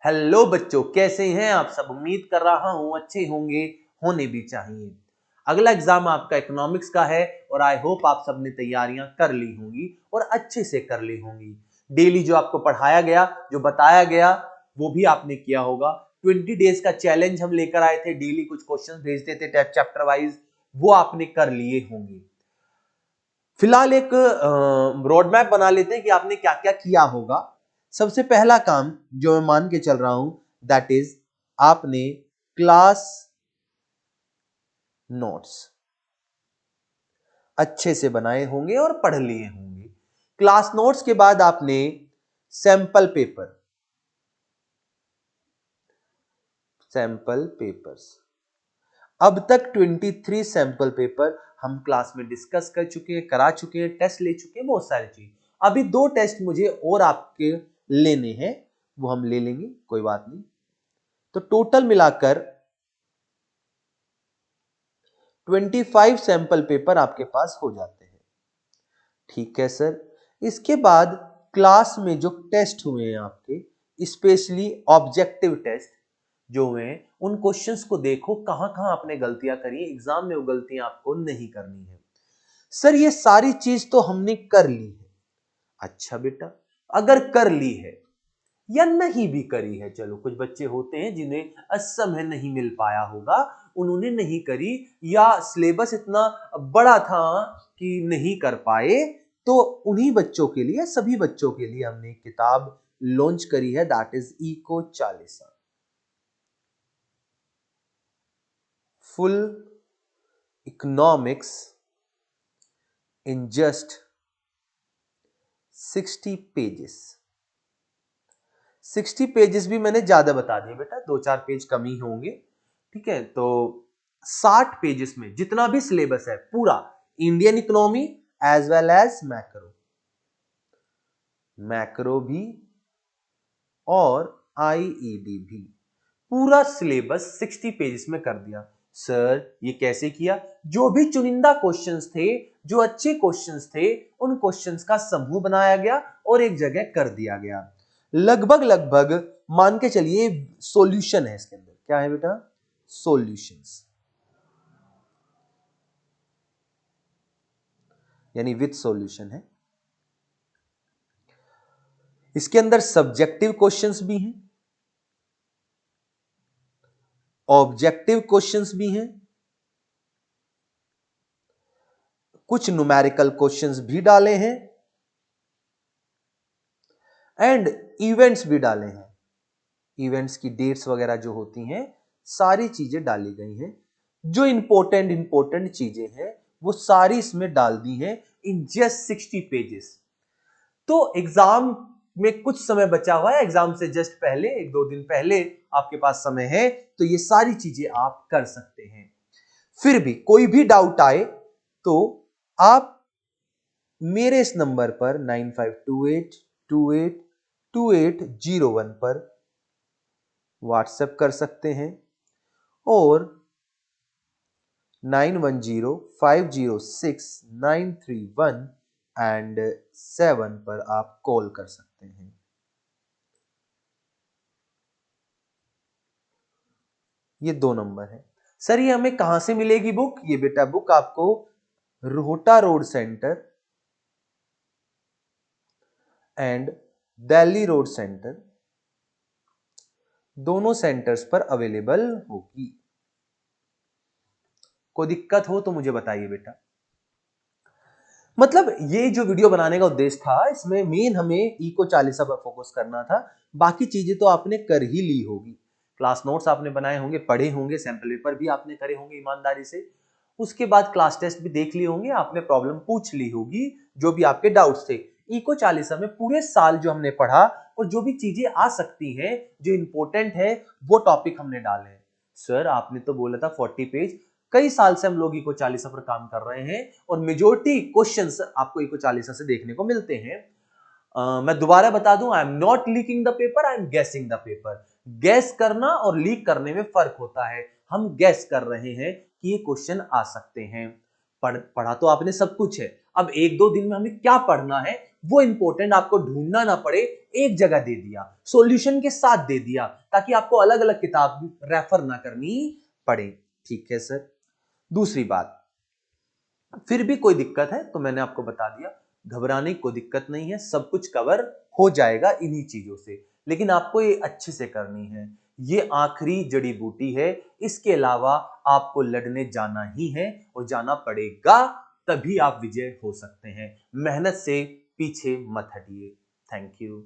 Hello बच्चों, कैसे हैं आप सब। उम्मीद कर रहा हूं अच्छे होंगे, होने भी चाहिए। अगला एग्जाम आपका इकोनॉमिक्स का है और आई होप आप सबने तैयारियां कर ली होंगी और अच्छे से कर ली होंगी। डेली जो आपको पढ़ाया गया, जो बताया गया, वो भी आपने किया होगा। 20 डेज का चैलेंज हम लेकर आए थे, डेली कुछ क्वेश्चन भेजते थे चैप्टर वाइज, वो आपने कर लिए होंगे। फिलहाल एक रोड मैप बना लेते हैं कि आपने क्या क्या किया होगा। सबसे पहला काम जो मैं मान के चल रहा हूं, दैट इज आपने क्लास नोट्स अच्छे से बनाए होंगे और पढ़ लिए होंगे। क्लास नोट्स के बाद आपने सैंपल पेपर्स अब तक 23 सैंपल पेपर हम क्लास में डिस्कस कर चुके हैं, करा चुके हैं, टेस्ट ले चुके हैं, बहुत सारी चीज। अभी 2 टेस्ट मुझे और आपके लेने हैं, वो हम ले लेंगे, कोई बात नहीं। तो टोटल मिलाकर 25 सैंपल पेपर आपके पास हो जाते हैं। ठीक है सर। इसके बाद क्लास में जो टेस्ट हुए हैं आपके, स्पेशली ऑब्जेक्टिव टेस्ट जो हुए हैं, उन क्वेश्चंस को देखो कहां कहां आपने गलतियां करी, एग्जाम में वो गलतियां आपको नहीं करनी है। सर ये सारी चीज तो हमने कर ली है। अच्छा बेटा, अगर कर ली है या नहीं भी करी है, चलो कुछ बच्चे होते हैं जिन्हें समय नहीं मिल पाया होगा, उन्होंने नहीं करी, या सिलेबस इतना बड़ा था कि नहीं कर पाए, तो उन्हीं बच्चों के लिए, सभी बच्चों के लिए हमने एक किताब लॉन्च करी है, that is eco Chalisa, full economics in just 60 pages. 60 pages भी मैंने ज्यादा बता दिए बेटा, 2-4 पेज कम ही होंगे। ठीक है, तो 60 पेजेस में जितना भी सिलेबस है पूरा, Indian economy as well as macro भी और आईईडी भी, पूरा सिलेबस 60 पेजेस में कर दिया। सर ये कैसे किया? जो भी चुनिंदा क्वेश्चंस थे, जो अच्छे क्वेश्चंस थे, उन क्वेश्चंस का समूह बनाया गया और एक जगह कर दिया गया। लगभग लगभग मान के चलिए सॉल्यूशन है इसके अंदर। क्या है बेटा? सॉल्यूशंस, यानी विद सॉल्यूशन है। इसके अंदर सब्जेक्टिव क्वेश्चंस भी हैं, ऑब्जेक्टिव क्वेश्चंस भी हैं, कुछ न्यूमेरिकल क्वेश्चंस भी डाले हैं एंड इवेंट्स भी डाले हैं। इवेंट्स की डेट्स वगैरह जो होती हैं, सारी चीजें डाली गई हैं। जो इंपॉर्टेंट चीजें हैं वो सारी इसमें डाल दी हैं इन जस्ट 60 पेजेस। तो एग्जाम में कुछ समय बचा हुआ है, एग्जाम से जस्ट पहले, 1-2 दिन पहले आपके पास समय है, तो ये सारी चीजें आप कर सकते हैं। फिर भी कोई भी डाउट आए तो आप मेरे इस नंबर पर 9528282801 पर व्हाट्सएप कर सकते हैं और 9105069331 एंड 7 पर आप कॉल कर सकते हैं। ये 2 नंबर है। सर ये हमें कहां से मिलेगी बुक? ये बेटा बुक आपको Rohta road centre and Delhi road centre, दोनों सेंटर्स पर अवेलेबल होगी। कोई दिक्कत हो तो मुझे बताइए बेटा। मतलब ये जो वीडियो बनाने का उद्देश्य था, इसमें मेन हमें इको चालीसा पर फोकस करना था। बाकी चीजें तो आपने कर ही ली होगी, क्लास नोट्स आपने बनाए होंगे, पढ़े होंगे, सैंपल पेपर भी आपने करे होंगे ईमानदारी से। उसके बाद क्लास टेस्ट भी देख लिए होंगे, आपने प्रॉब्लम पूछ ली होगी, जो भी आपके डाउट्स थे। इको चालीसा में पूरे साल जो हमने पढ़ा और जो भी चीजें आ सकती हैं, जो इंपॉर्टेंट है, वो टॉपिक हमने डाले हैं। सर आपने तो बोला था 40 पेज, कई साल से हम लोग इको चालीसा पर काम कर रहे हैं और मेजोरिटी क्वेश्चंस आपको इको चालीसा से देखने को मिलते हैं। मैं दोबारा बता दूं, I am not leaking the paper, I am guessing the paper. Gas करना और लीक करने में फर्क होता है। हम गैस कर रहे हैं कि ये क्वेश्चन आ सकते हैं। पढ़ा तो आपने सब कुछ है, अब 1-2 दिन में हमें क्या पढ़ना है वो इंपॉर्टेंट आपको ढूंढना ना पड़े, एक जगह दे दिया, सॉल्यूशन के साथ दे दिया, ताकि आपको अलग अलग किताब रेफर ना करनी पड़े। ठीक है सर। दूसरी बात, फिर भी कोई दिक्कत है तो मैंने आपको बता दिया, घबराने की कोई दिक्कत नहीं है, सब कुछ कवर हो जाएगा इन्हीं चीजों से, लेकिन आपको ये अच्छे से करनी है। ये आखिरी जड़ी बूटी है, इसके अलावा आपको लड़ने जाना ही है और जाना पड़ेगा, तभी आप विजय हो सकते हैं। मेहनत से पीछे मत हटिए। Thank you.